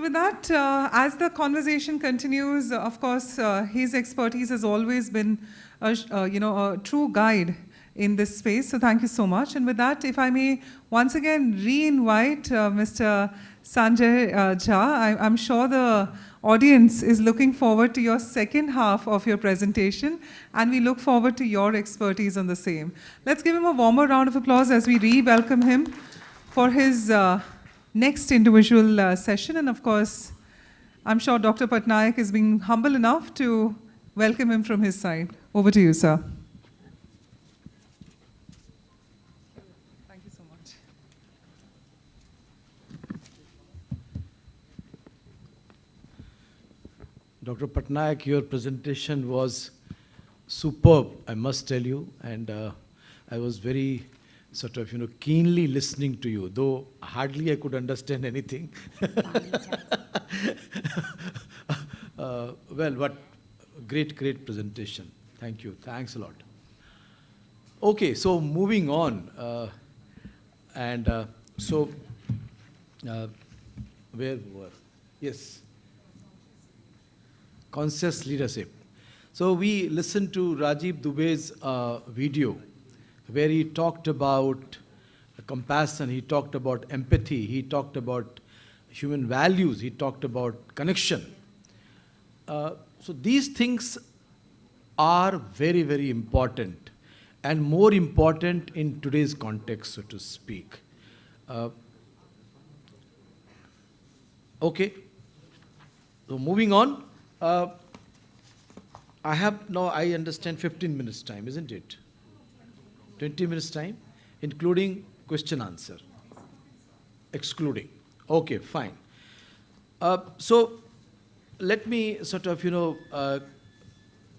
So with that, as the conversation continues, of course, his expertise has always been, a true guide in this space. So thank you so much. And with that, if I may once again re-invite Mr. Sanjay Jha, I'm sure the audience is looking forward to your second half of your presentation, and we look forward to your expertise on the same. Let's give him a warmer round of applause as we re-welcome him for his next individual session. And of course, I'm sure Dr. Patnaik is being humble enough to welcome him from his side. Over to you, sir. Thank you so much. Dr. Patnaik, your presentation was superb, I must tell you, and I was very keenly listening to you, though hardly I could understand anything. Well, what great presentation. Thank you. Thanks a lot. Okay, so moving on, where we were? Yes. Conscious leadership. So we listened to Rajiv Dubey's video, where he talked about compassion, he talked about empathy, he talked about human values, he talked about connection. So these things are very, very important, and more important in today's context, so to speak. Okay, so moving on. I have now, I understand, 15 minutes time, isn't it? 20 minutes time, including question answer. Excluding. Okay, fine. So let me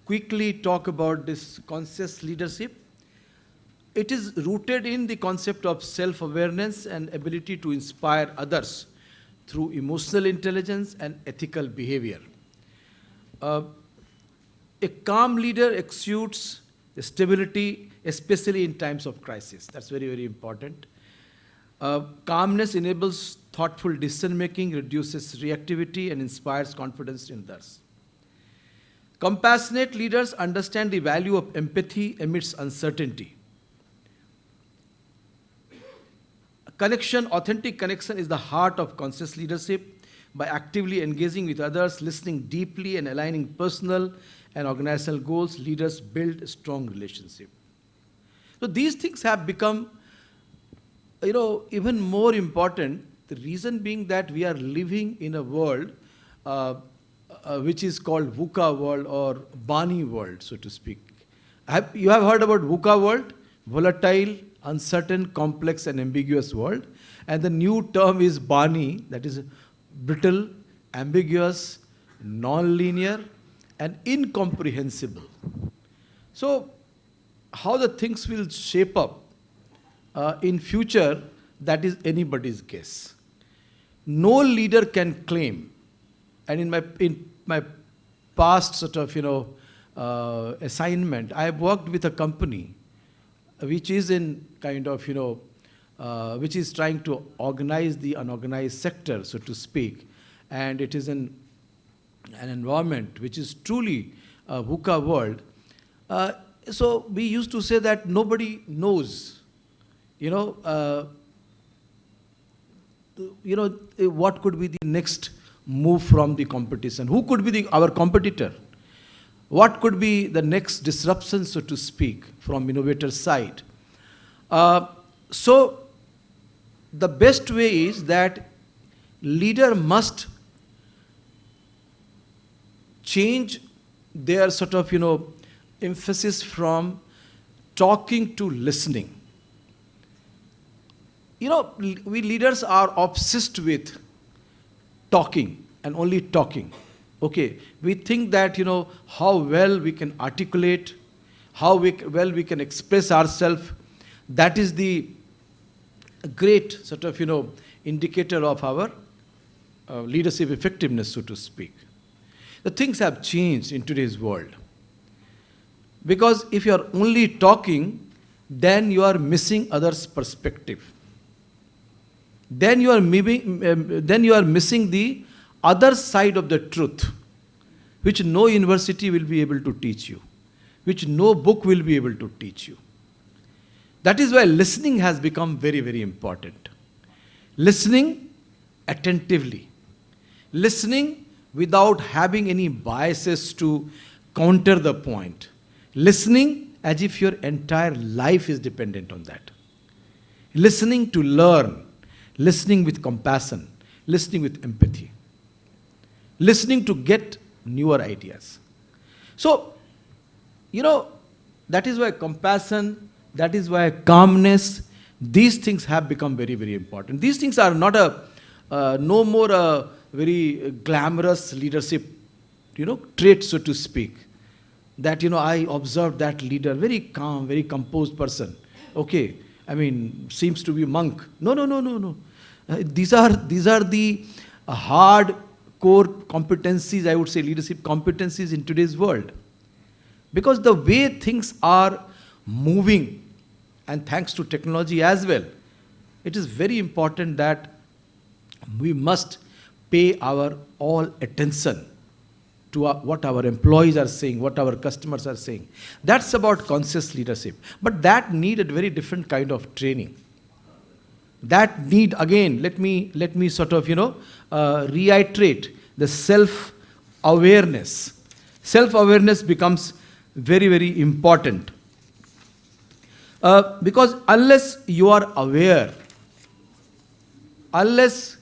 quickly talk about this conscious leadership. It is rooted in the concept of self-awareness and ability to inspire others through emotional intelligence and ethical behavior. A calm leader exudes stability, especially in times of crisis. That's very, very important. Calmness enables thoughtful decision-making, reduces reactivity, and inspires confidence in others. Compassionate leaders understand the value of empathy amidst uncertainty. Connection, authentic connection, is the heart of conscious leadership. By actively engaging with others, listening deeply, and aligning personal and organizational goals, leaders build a strong relationship. So these things have become, even more important. The reason being that we are living in a world which is called VUCA world or Bani world, so to speak. You have heard about VUCA world? Volatile, uncertain, complex, and ambiguous world. And the new term is Bani, that is brittle, ambiguous, non-linear, and incomprehensible. So how the things will shape up in future, that is anybody's guess. No leader can claim, and in my past assignment, I have worked with a company which is in which is trying to organize the unorganized sector, so to speak, and it is in an environment which is truly a VUCA world. So we used to say that nobody knows, what could be the next move from the competition? Who could be our competitor? What could be the next disruption, so to speak, from innovator side? So the best way is that leader must change their emphasis from talking to listening. We leaders are obsessed with talking and only talking. Okay, we think that, how well we can articulate, how well we can express ourselves, that is the great indicator of our leadership effectiveness, so to speak. The things have changed in today's world. Because if you are only talking, then you are missing others' perspective. Then you are missing the other side of the truth, which no university will be able to teach you, which no book will be able to teach you. That is why listening has become very, very important. Listening attentively. Listening without having any biases to counter the point. Listening as if your entire life is dependent on that. Listening to learn. Listening with compassion. Listening with empathy. Listening to get newer ideas. So, that is why compassion, that is why calmness, these things have become very, very important. These things are not no more a very glamorous leadership, trait, so to speak. That, I observed that leader, very calm, very composed person. Okay, seems to be a monk. No. These are the hard core competencies, I would say, leadership competencies in today's world. Because the way things are moving, and thanks to technology as well, it is very important that we must pay our all attention to what our employees are saying, what our customers are saying. That's about conscious leadership. But that needed a very different kind of training. That need, again, let me sort of, reiterate the self-awareness. Self-awareness becomes very, very important. Because unless you are aware, unless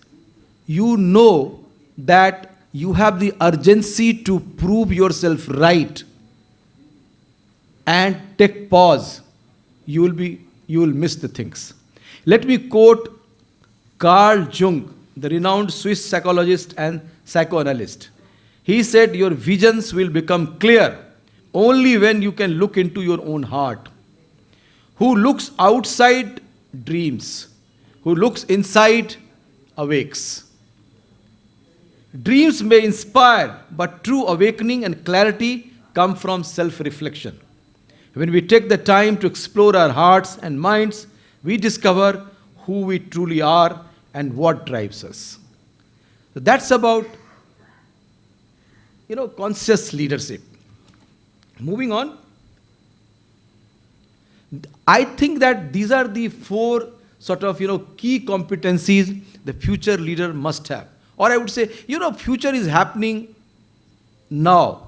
you know that you have the urgency to prove yourself right and take pause, you will miss the things. Let me quote Carl Jung, the renowned Swiss psychologist and psychoanalyst. He said, your visions will become clear only when you can look into your own heart. Who looks outside dreams. Who looks inside awakes. Dreams may inspire, but true awakening and clarity come from self-reflection. When we take the time to explore our hearts and minds, we discover who we truly are and what drives us. So that's about, conscious leadership. Moving on, I think that these are the four sort of, key competencies the future leader must have. Or I would say, future is happening now.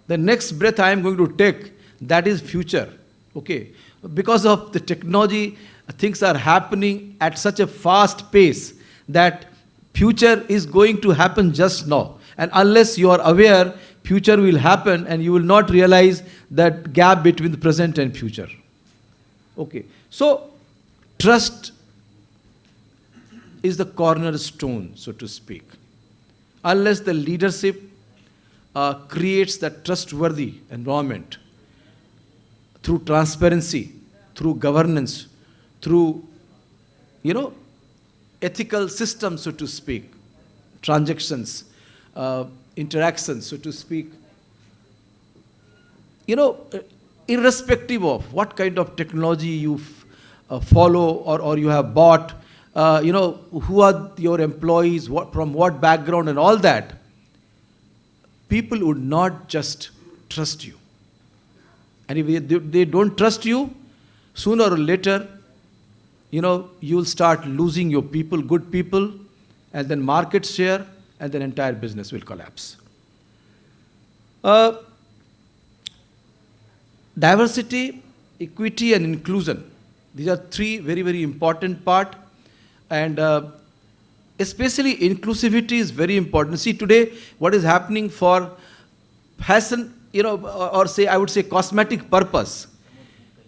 The next breath I am going to take, that is future. Okay. Because of the technology, things are happening at such a fast pace that future is going to happen just now. And unless you are aware, future will happen and you will not realize that gap between the present and future. Okay. So, trust is the cornerstone, so to speak. Unless the leadership creates that trustworthy environment through transparency, through governance, through, ethical systems, so to speak, transactions, interactions, so to speak, irrespective of what kind of technology you follow or you have bought, who are your employees, from what background and all that, people would not just trust you. And if they don't trust you, sooner or later, you'll start losing your people, good people, and then market share, and then entire business will collapse. Diversity, equity, and inclusion. These are three very, very important parts. And especially inclusivity is very important. See, today, what is happening for fashion, or say, I would say cosmetic purpose.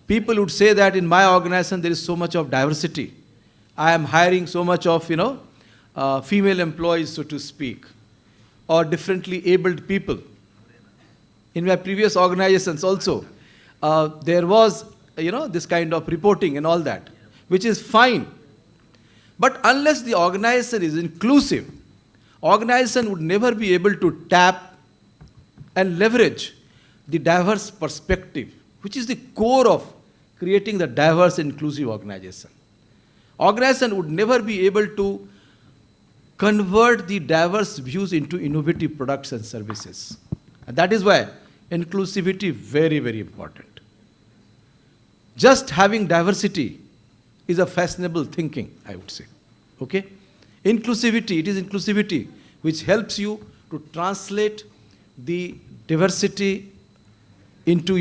People would say that in my organization, there is so much of diversity. I am hiring so much of, female employees, so to speak, or differently abled people. In my previous organizations also, there was, this kind of reporting and all that, which is fine. But unless the organization is inclusive, organization would never be able to tap and leverage the diverse perspective, which is the core of creating the diverse inclusive organization. Organization would never be able to convert the diverse views into innovative products and services. And that is why inclusivity very, very important. Just having diversity is a fashionable thinking, I would say. Okay? Inclusivity, it is inclusivity which helps you to translate the diversity into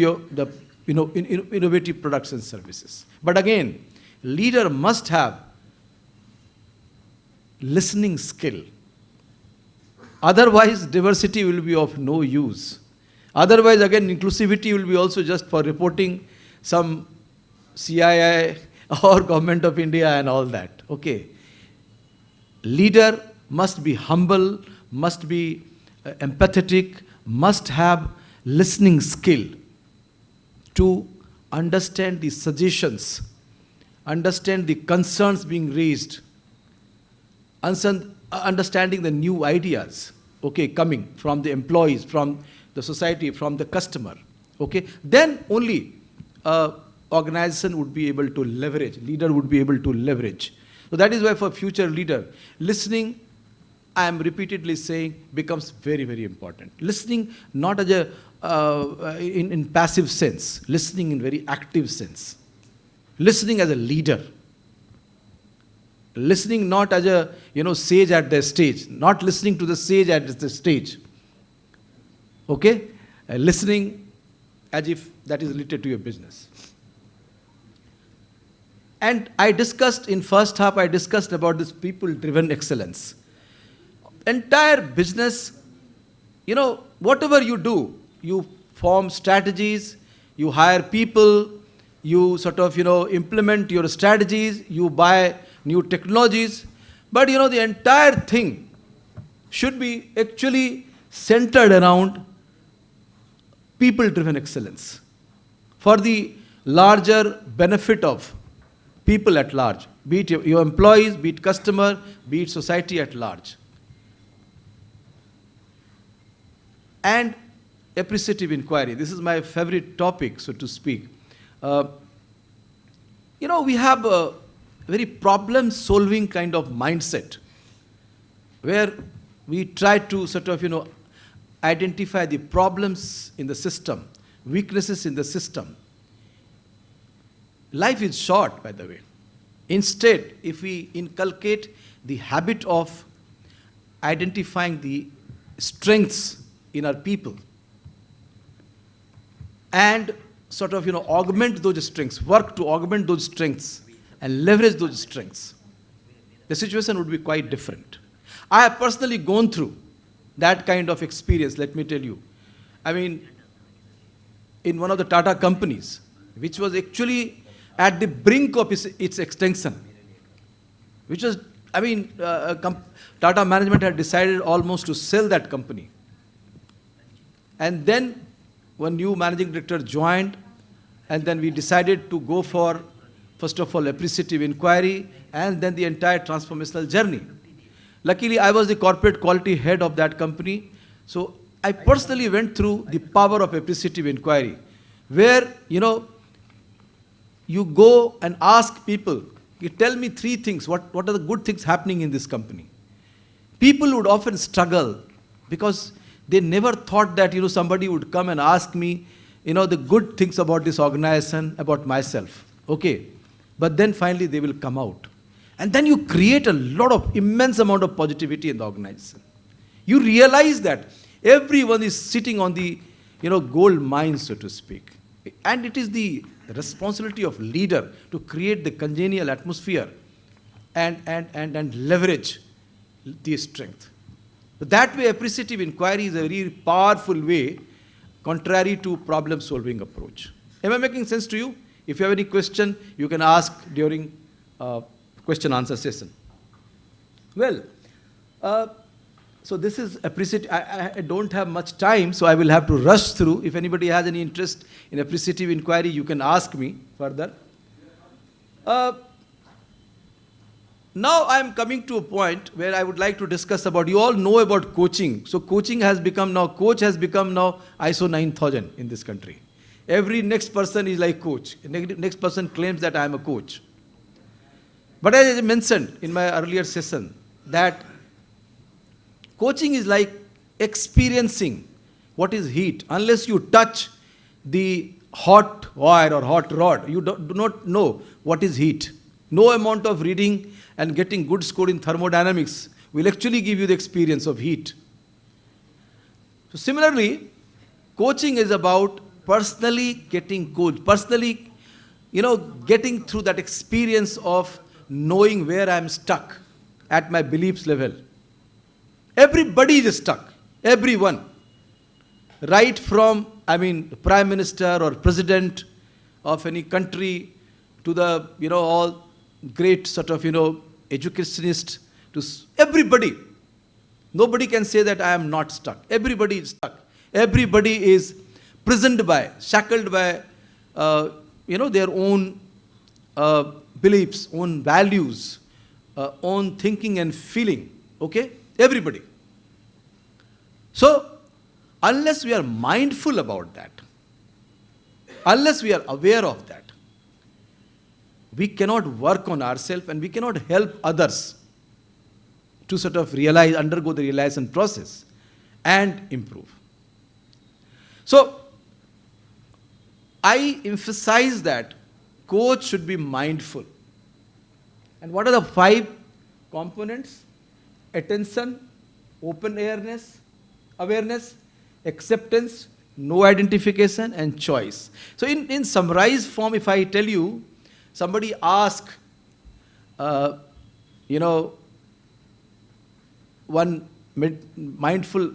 innovative products and services. But again, leader must have listening skill. Otherwise, diversity will be of no use. Otherwise, again, inclusivity will be also just for reporting some CII or Government of India and all that. Okay. Leader must be humble, must be empathetic, must have listening skill to understand the suggestions, understand the concerns being raised, understanding the new ideas, okay, coming from the employees, from the society, from the customer, okay. Then only organization would be able to leverage, leader would be able to leverage. So that is why for future leader, listening, I am repeatedly saying, becomes very, very important. Listening not as in passive sense, listening in very active sense. Listening as a leader. Listening not as a sage at the stage, not listening to the sage at the stage. Okay? Listening as if that is related to your business. And I discussed in first half, I discussed about this people-driven excellence. Entire business, whatever you do, you form strategies, you hire people, you implement your strategies, you buy new technologies, but the entire thing should be actually centered around people-driven excellence for the larger benefit of people at large, be it your employees, be it customer, be it society at large. And appreciative inquiry. This is my favorite topic, so to speak. We have a very problem-solving kind of mindset where we try to identify the problems in the system, weaknesses in the system. Life is short, by the way. Instead, if we inculcate the habit of identifying the strengths in our people and augment those strengths, work to augment those strengths and leverage those strengths, the situation would be quite different. I have personally gone through that kind of experience, let me tell you. I mean, in one of the Tata companies, which was actually at the brink of its extinction, which was, Tata management had decided almost to sell that company. And then one new managing director joined, and then we decided to go for, first of all, appreciative inquiry, and then the entire transformational journey. Luckily, I was the corporate quality head of that company, so I personally went through the power of appreciative inquiry, where, you go and ask people, you tell me 3 things, what are the good things happening in this company? People would often struggle because they never thought that, somebody would come and ask me, the good things about this organization, about myself. Okay. But then finally they will come out. And then you create a lot of immense amount of positivity in the organization. You realize that everyone is sitting on the, gold mine, so to speak. And it is the responsibility of leader to create the congenial atmosphere and leverage the strength. But that way, appreciative inquiry is a very powerful way, contrary to problem-solving approach. Am I making sense to you? If you have any question, you can ask during question-answer session. Well, so this is appreciative. I don't have much time, so I will have to rush through. If anybody has any interest in appreciative inquiry, you can ask me further. Now I am coming to a point where I would like to discuss about, you all know about coaching. So coaching has become now, coach has become now ISO 9000 in this country. Every next person is like coach. Next person claims that I am a coach. But as I mentioned in my earlier session, that Coaching is like experiencing what is heat. Unless you touch the hot wire or hot rod, you do not know what is heat. No amount of reading and getting good score in thermodynamics will actually give you the experience of heat. So similarly, coaching is about personally getting coached, personally, getting through that experience of knowing where I am stuck at my beliefs level. Everybody is stuck. Everyone. Right from, Prime Minister or President of any country to the, all great sort of, educationist, to everybody. Nobody can say that I am not stuck. Everybody is stuck. Everybody is prisoned by, shackled by, their own beliefs, own values, own thinking and feeling. Okay? Everybody. So, unless we are mindful about that, unless we are aware of that, we cannot work on ourselves and we cannot help others to sort of undergo the realization process and improve. So, I emphasize that coach should be mindful. And what are the 5 components? Attention, open awareness, acceptance, no identification, and choice. So in summarized form, if I tell you, somebody ask, one mindful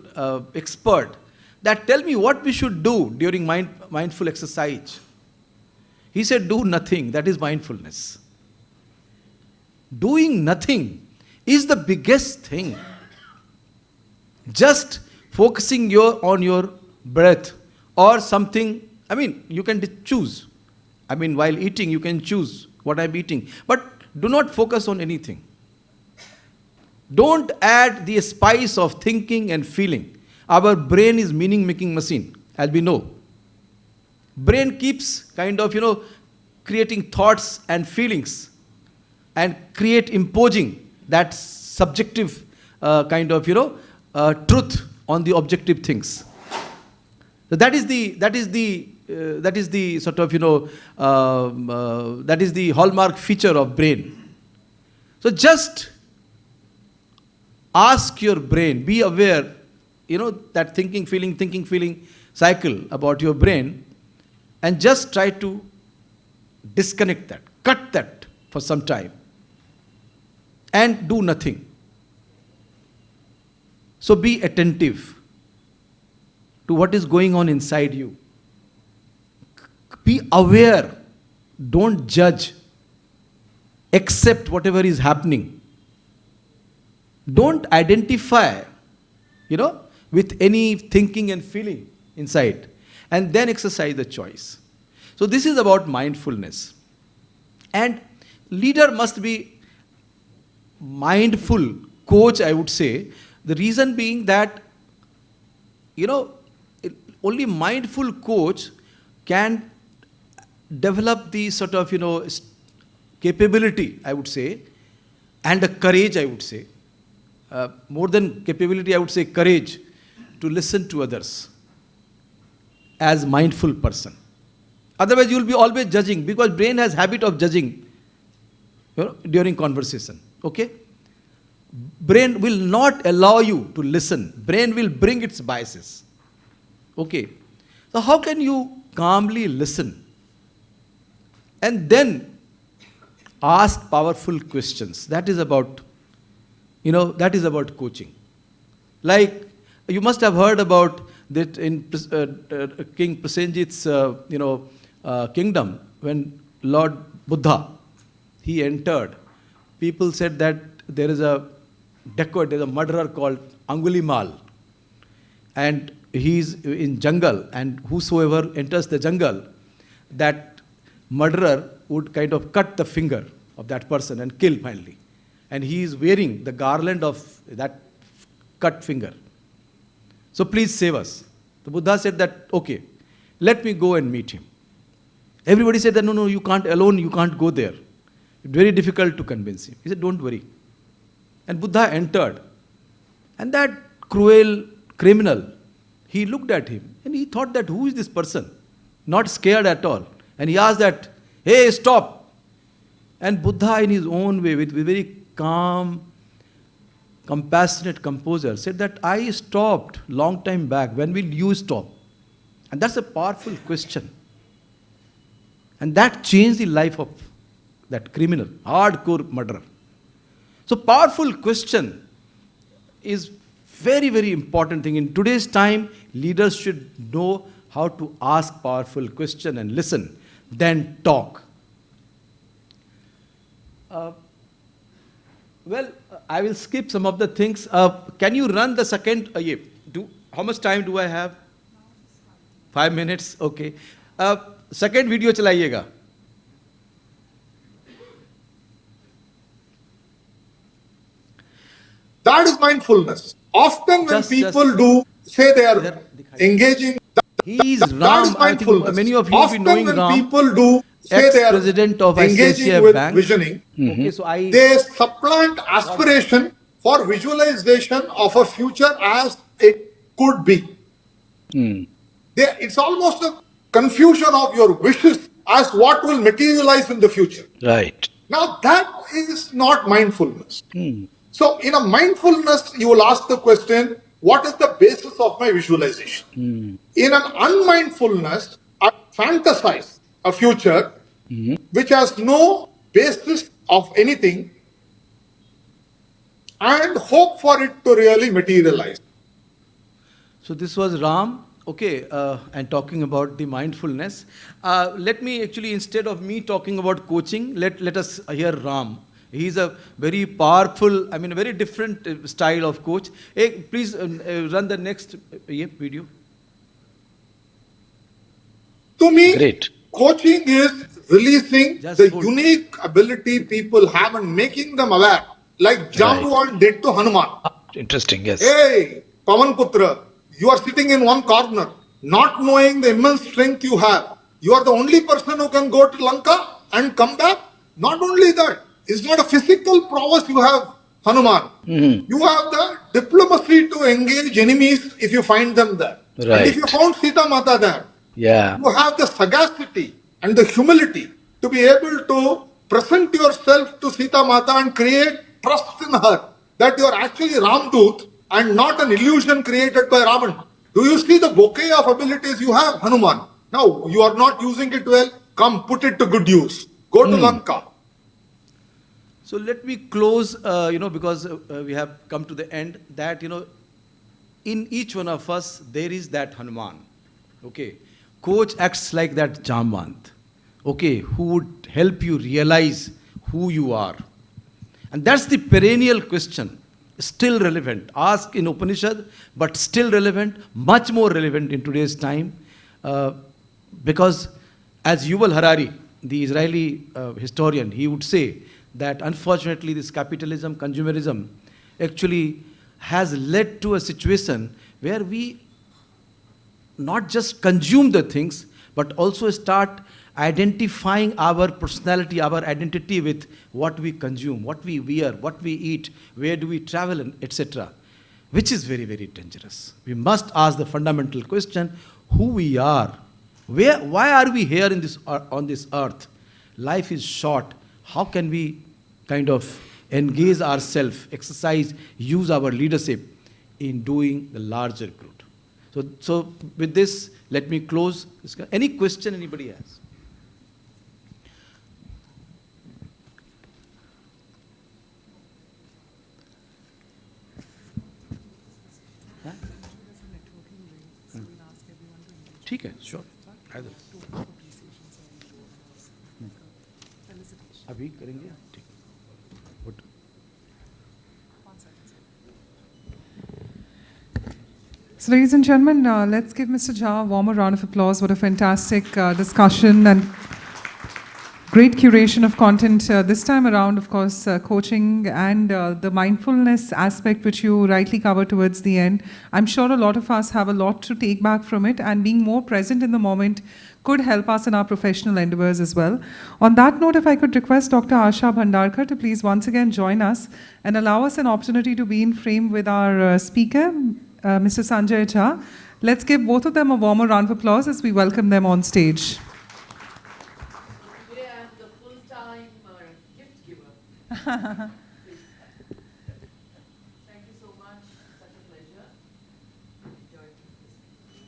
expert, that tell me what we should do during mindful exercise. He said, do nothing. That is mindfulness. Doing nothing is the biggest thing. Just focusing on your breath or something. You can choose. While eating, you can choose what I'm eating. But do not focus on anything. Don't add the spice of thinking and feeling. Our brain is meaning-making machine, as we know. Brain keeps kind of, creating thoughts and feelings and imposing that subjective kind of, truth on the objective things. So that is the sort of, that is the hallmark feature of brain. So just ask your brain, be aware, that thinking, feeling cycle about your brain, and just try to disconnect that, cut that for some time, and do nothing. So be attentive to what is going on inside you. Be aware, don't judge, accept whatever is happening. Don't identify, with any thinking and feeling inside, and then exercise the choice. So this is about mindfulness. And leader must be mindful, coach, I would say. The reason being that, only mindful coach can develop the sort of, capability, I would say, and a courage, I would say. More than capability, I would say courage to listen to others as mindful person. Otherwise, you will be always judging, because brain has habit of judging during conversation. Okay? Brain will not allow you to listen. Brain will bring its biases. Okay? So how can you calmly listen and then ask powerful questions? That is about, coaching. Like, you must have heard about that in King Prasenjit's, kingdom, when Lord Buddha, he entered, people said that there is a murderer called Angulimal, and he's in jungle, and whosoever enters the jungle, that murderer would kind of cut the finger of that person and kill finally. And he is wearing the garland of that cut finger. So please save us. The Buddha said that, okay, let me go and meet him. Everybody said that, no, you can't alone, you can't go there. It's very difficult to convince him. He said, don't worry. And Buddha entered. And that cruel criminal, he looked at him and he thought that who is this person? Not scared at all. And he asked that, hey, stop. And Buddha in his own way, with very calm, compassionate composure, said that I stopped long time back. When will you stop? And that's a powerful question. And that changed the life of that criminal, hardcore murderer. So powerful question is very, very important thing. In today's time, leaders should know how to ask powerful question and listen, then talk. I will skip some of the things. Can you run the second? How much time do I have? 5 minutes. Okay. Second video चलाइएगा. That is mindfulness. Often when people do say they are engaging, he is Ram. that is I think mindfulness. many of you will be Often knowing when Ram, people do say they are ex-president of engaging ICICI with Bank. visioning, Okay, so they supplant aspiration for visualization of a future as it could be. It's almost a confusion of your wishes as what will materialize in the future. Right. Now that is not mindfulness. So in a mindfulness, you will ask the question, what is the basis of my visualization? In an unmindfulness, I fantasize a future which has no basis of anything and hope for it to really materialize. So this was Ram, okay, and talking about the mindfulness. Let me actually, instead of me talking about coaching, let us hear Ram. He's a very powerful, a very different style of coach. Hey, please run the next video. To me, Great. coaching is releasing Just the hold. unique ability people have and making them aware, like Jambuan did to Hanuman. Interesting, yes. Hey, Pavan Putra, you are sitting in one corner, not knowing the immense strength you have. You are the only person who can go to Lanka and come back. Not only that, it's not a physical prowess you have, Hanuman. You have the diplomacy to engage enemies if you find them there. And if you Right. found Sita Mata there, Yeah. you have the sagacity and the humility to be able to present yourself to Sita Mata and create trust in her that you are actually Ramdut and not an illusion created by Ravan. Do you see the bouquet of abilities you have, Hanuman? Now, you are not using it well. Come, put it to good use. Go to Lanka. So let me close, because we have come to the end, that, in each one of us, there is that Hanuman. Okay. Coach acts like that Jamwant. Okay. Who would help you realize who you are. And that's the perennial question. Still relevant. Asked in Upanishad, but still relevant. Much more relevant in today's time. Because as Yuval Harari, the Israeli historian, he would say that unfortunately this capitalism, consumerism actually has led to a situation where we not just consume the things, but also start identifying our personality, our identity with what we consume, what we wear, what we eat, where do we travel, etc., which is very, very dangerous. We must ask the fundamental question, who we are. Why are we here on this earth? Life is short. How can we kind of engage ourselves, exercise, use our leadership in doing the larger good? So with this, let me close. Any question anybody has? ठीक है, sure. अभी करेंगे, ठीक. Good. So, ladies and gentlemen, let's give Mr. Jha a warmer round of applause. What a fantastic discussion and Great curation of content this time around, of course, coaching and the mindfulness aspect, which you rightly covered towards the end. I'm sure a lot of us have a lot to take back from it, and being more present in the moment could help us in our professional endeavors as well. On that note, if I could request Dr. Asha Bhandarkar to please once again join us and allow us an opportunity to be in frame with our speaker, Mr. Sanjay Jha. Let's give both of them a warmer round of applause as we welcome them on stage. Today I am the full-time gift giver. Thank you so much. Such a pleasure. Enjoyed this.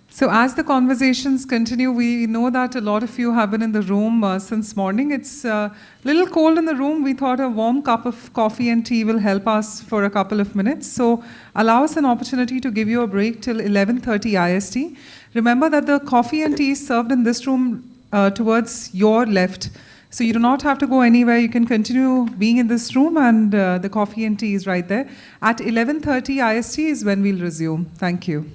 So as the conversations continue, we know that a lot of you have been in the room since morning. It's a little cold in the room. We thought a warm cup of coffee and tea will help us for a couple of minutes. So allow us an opportunity to give you a break till 11:30 IST. Remember that the coffee and tea is served in this room towards your left. So you do not have to go anywhere. You can continue being in this room, and the coffee and tea is right there. At 11:30 IST is when we'll resume. Thank you.